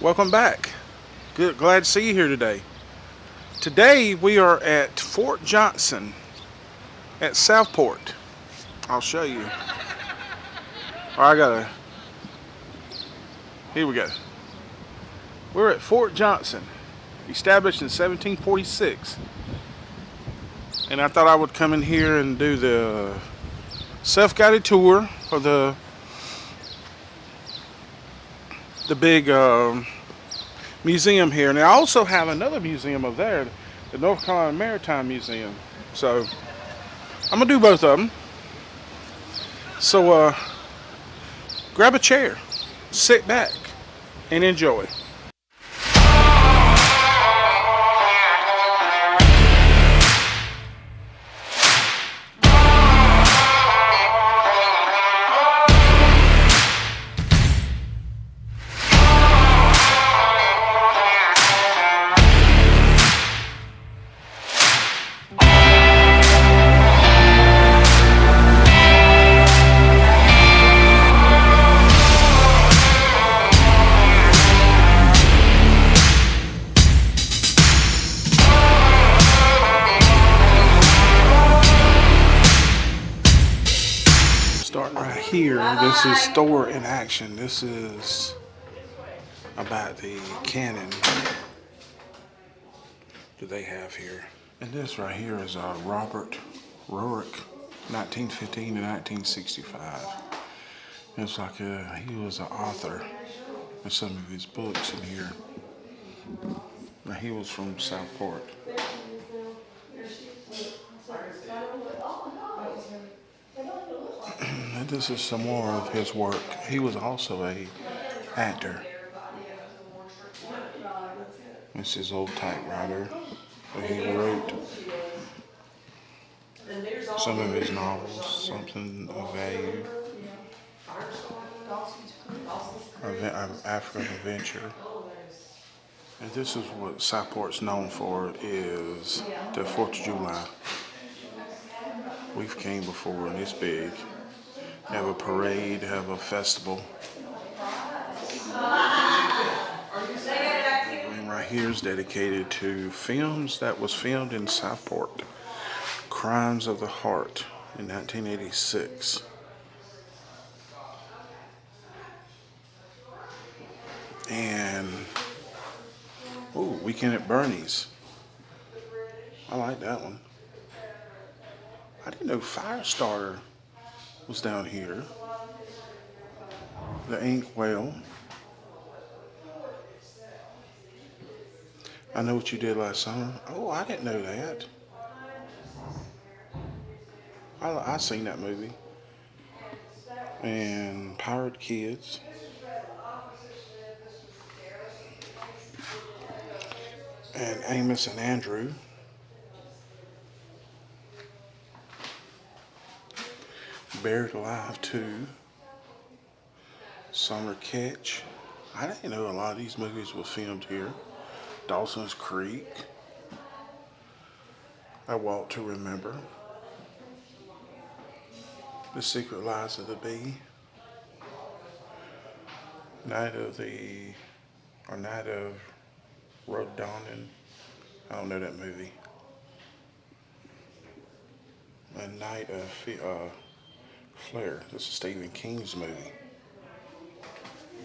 Welcome back. Good, glad to see you here today. Today we are at Fort Johnston at Southport. I'll show you. I gotta. Here we go. We're at Fort Johnston, established in 1746, and I thought I would come in here and do the self-guided tour of the big museum here. And I also have another museum over there, the North Carolina Maritime Museum. So I'm gonna do both of them. So grab a chair, sit back, and enjoy. Starting right here, this is store in action. This is about the cannon that they have here. And this right here is Robert Rourke, 1915 to 1965. It's like he was an author of some of his books in here. Now, he was from Southport. And this is some more of his work. He was also a actor. This is old typewriter that he wrote some of his novels, something of value, of African adventure. And this is what Southport's known for, is the 4th of July. We've came before and it's big. Have a parade, have a festival. And right here is dedicated to films that was filmed in Southport. Crimes of the Heart in 1986. And Weekend at Bernie's. I like that one. I didn't know Firestarter was down here. The Inkwell. I Know What You Did Last Summer. Oh, I didn't know that. I seen that movie. And Pirate Kids. And Amos and Andrew. Buried Alive 2. Summer Catch. I didn't know a lot of these movies were filmed here. Dawson's Creek. A Walk to Remember. The Secret Lives of the Bee. Night of Road Dawning. I don't know that movie. A Night of Flare. This is Stephen King's movie.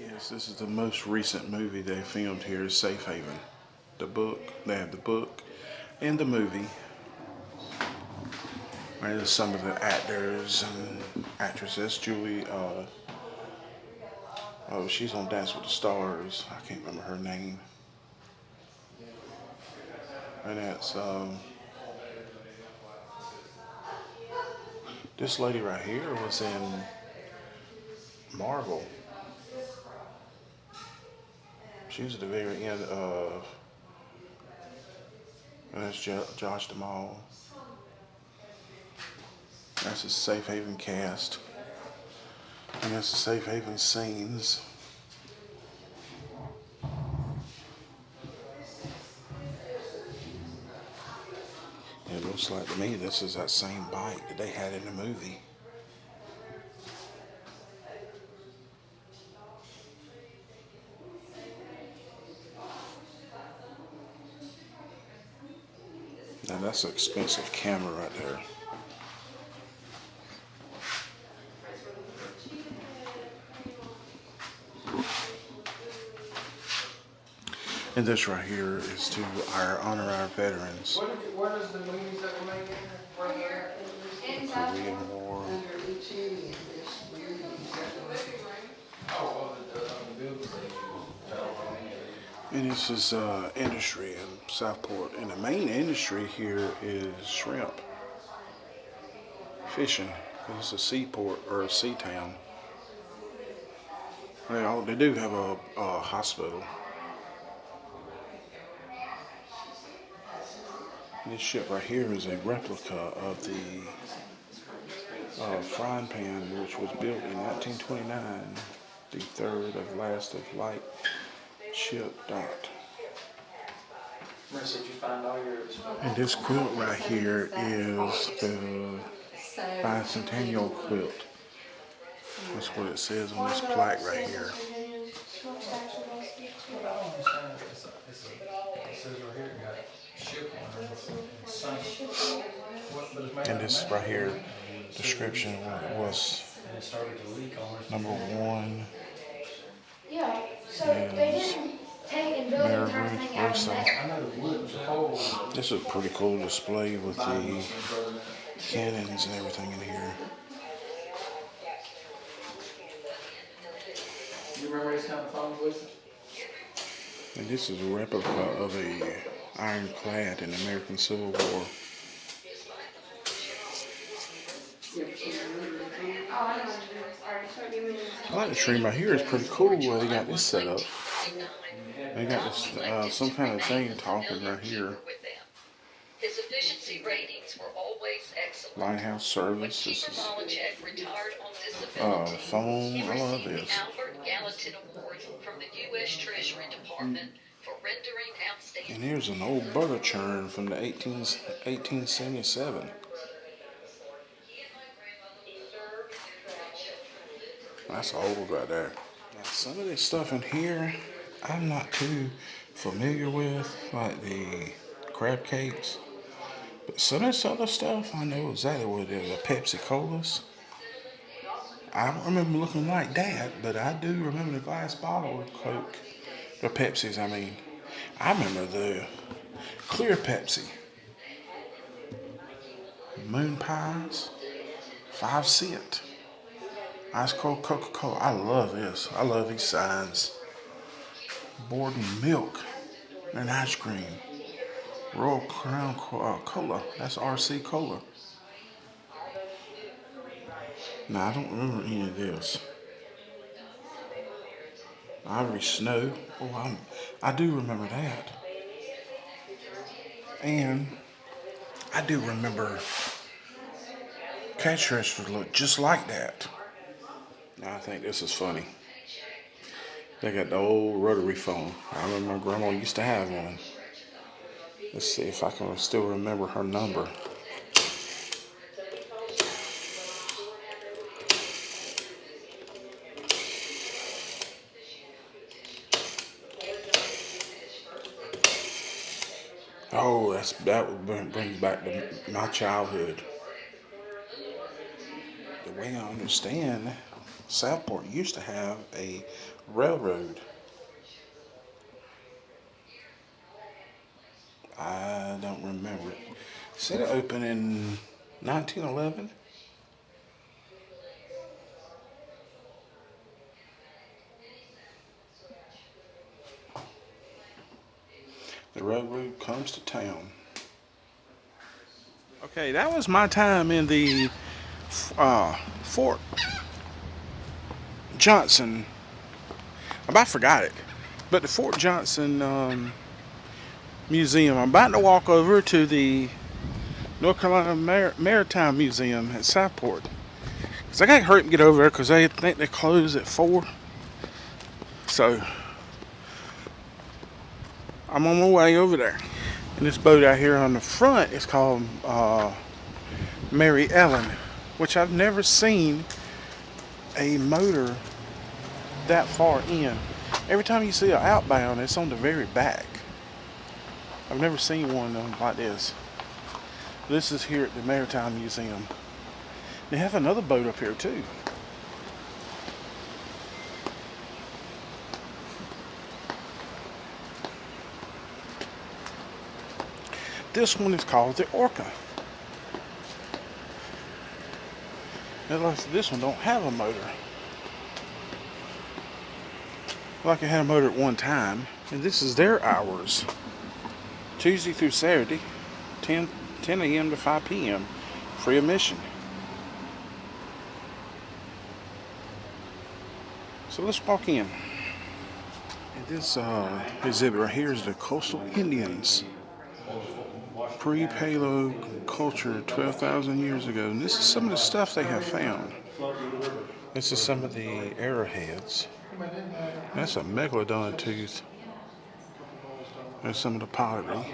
Yes, this is the most recent movie they filmed here, is Safe Haven. The book, they have the book and the movie. There's some of the actors and actresses. Julie, she's on Dance with the Stars. I can't remember her name. And that's, this lady right here was in Marvel. She was at the very end of, and that's Josh Duhamel. That's the Safe Haven cast. And that's the Safe Haven scenes. It looks like to me this is that same bike that they had in the movie. Now that's an expensive camera right there. And this right here is to honor our veterans. What is the movies that were made right here? The Korean War. And this is industry in Southport. And the main industry here is shrimp. Fishing. Because it's a seaport or a sea town. They do have a hospital. This ship right here is a replica of the frying pan, which was built in 1929, the third of last of light ship docked. And this quilt right here is the bicentennial quilt. That's what it says on this plaque right here. And this right here, description was number 1. Yeah, so they didn't take and build the entire thing out of metal. This is a pretty cool display with the cannons and everything in here. You remember these kind of phones with? And this is a replica of a ironclad in the American Civil War. I like the tree right here. It's pretty cool where they got this set up. They got this some kind of thing talking right here. His efficiency ratings were always excellent. Lighthouse service. This is phone. I love this. Albert Gallatin Award from the U.S. Treasury Department for rendering outstanding. And here's an old butter churn from the 1877. That's old right there. Now, some of this stuff in here, I'm not too familiar with, like the crab cakes. But some of this other stuff, I know exactly what it is. The Pepsi Colas. I don't remember looking like that, but I do remember the glass bottle of Coke. The Pepsis, I mean. I remember the clear Pepsi. Moon pies. 5 cents. Ice cold Coca-Cola. I love this. I love these signs. Borden milk and ice cream. Royal Crown Cola. That's RC Cola. Now, I don't remember any of this. Irish Snow. Oh, I do remember that. And I do remember cash registers look just like that. Now, I think this is funny. They got the old rotary phone. I remember my grandma used to have one. Let's see if I can still remember her number. Oh, that brings back to my childhood. The way I understand, Southport used to have a railroad. I don't remember it. Said it opened in 1911. The railroad comes to town. Okay, that was my time in the Fort Johnston. I about forgot it, but the Fort Johnston Museum. I'm about to walk over to the North Carolina Maritime Museum at Southport. Cause I gotta hurry up and get over there because I think they close at 4. So I'm on my way over there. And this boat out here on the front is called Mary Ellen, which I've never seen a motor that far in. Every time you see an outbound, it's on the very back. I've never seen one like this. This is here at the Maritime Museum. They have another boat up here too. This one is called the Orca. This one don't have a motor. Like it had a motor at one time. And this is their hours. Tuesday through Saturday, 10 a.m. to 5 p.m. Free admission. So let's walk in. And this exhibit right here is the Coastal Indians. Pre-Palo culture 12,000 years ago. And this is some of the stuff they have found. This is some of the arrowheads. That's a megalodon tooth. There's some of the pottery.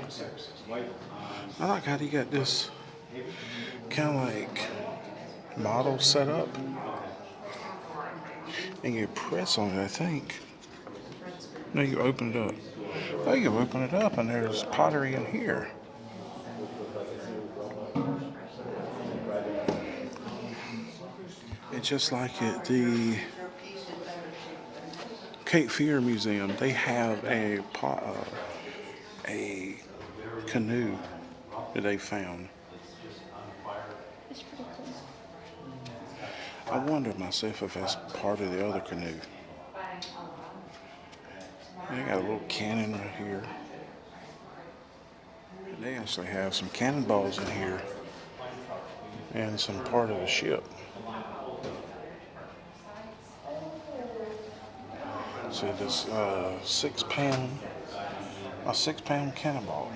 I like how you got this kind of like model set up. And you press on it, I think. No, you open it up. Oh, you open it up and there's pottery in here. And just like at the Cape Fear Museum, they have a canoe that they found. It's pretty cool. I wonder myself if that's part of the other canoe. They got a little cannon right here. And they actually have some cannonballs in here and some part of the ship. So this 6-pound cannonball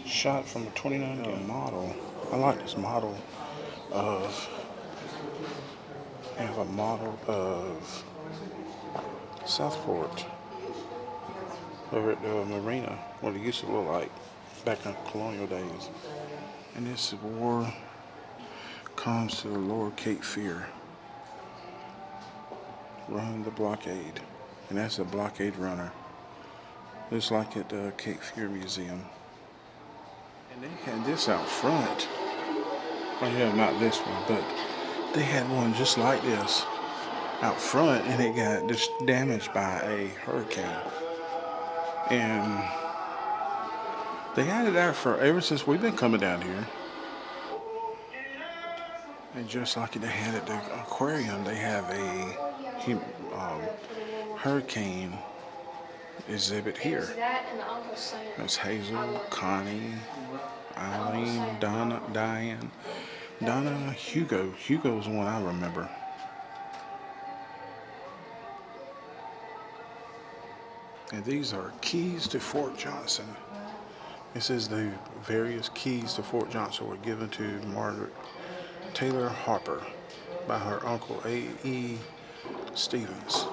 shot from a 29 model. I like this model of. I have a model of Southport over at the marina, what it used to look like back in colonial days. And this war comes to the lower Cape Fear. Run the blockade. And that's a blockade runner. Just like at the Cape Fear Museum. And they had this out front. Well, yeah, not this one, but they had one just like this out front, and it got just damaged by a hurricane. And they had it there for ever since we've been coming down here. And just like they had at the aquarium, they have a hurricane exhibit here. That's Hazel, Connie, Eileen, Donna, Diane, Donna, Hugo. Hugo's the one I remember. And these are keys to Fort Johnston. It says the various keys to Fort Johnston were given to Margaret Taylor Harper by her uncle A.E. Stevens.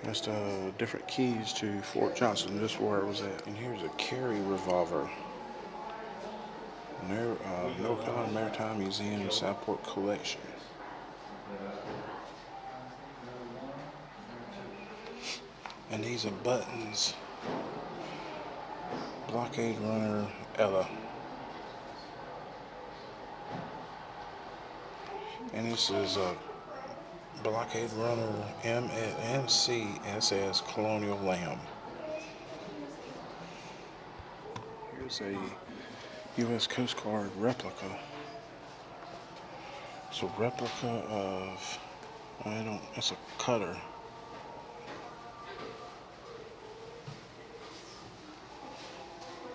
That's the different keys to Fort Johnston. This is where it was at. And here's a Carry revolver. North Carolina Maritime Museum Southport collection. And these are buttons. Blockade runner Ella. And this is a blockade runner MCSS Colonial Lamb. Here's a U.S. Coast Guard replica. It's a replica of, it's a cutter.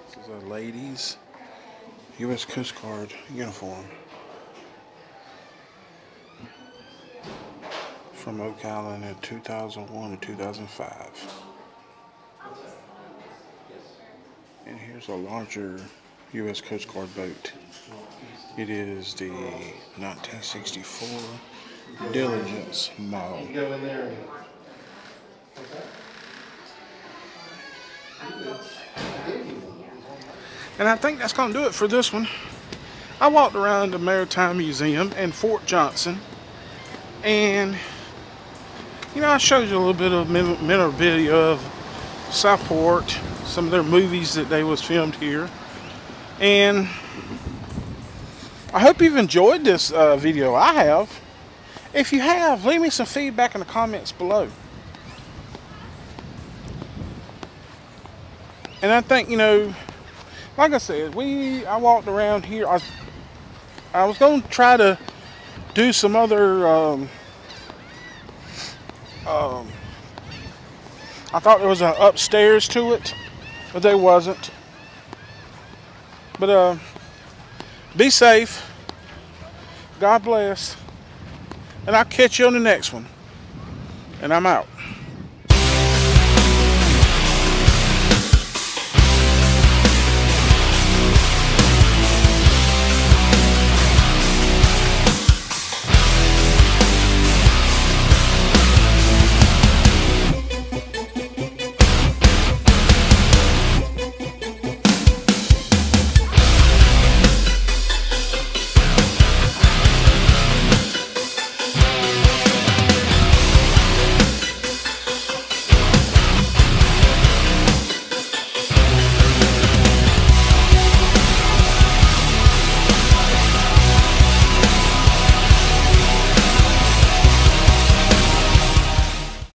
This is a ladies' U.S. Coast Guard uniform. From Oak Island in 2001 and 2005. And here's a larger U.S. Coast Guard boat. It is the 1964 Diligence model. And I think that's going to do it for this one. I walked around the Maritime Museum in Fort Johnston, and I showed you a little bit of minute video of Southport, some of their movies that they was filmed here. And I hope you've enjoyed this video. I have. If you have, leave me some feedback in the comments below. And I think, like I said, I walked around here. I was going to try to do some other, I thought there was an upstairs to it, but there wasn't. But be safe. God bless. And I'll catch you on the next one. And I'm out.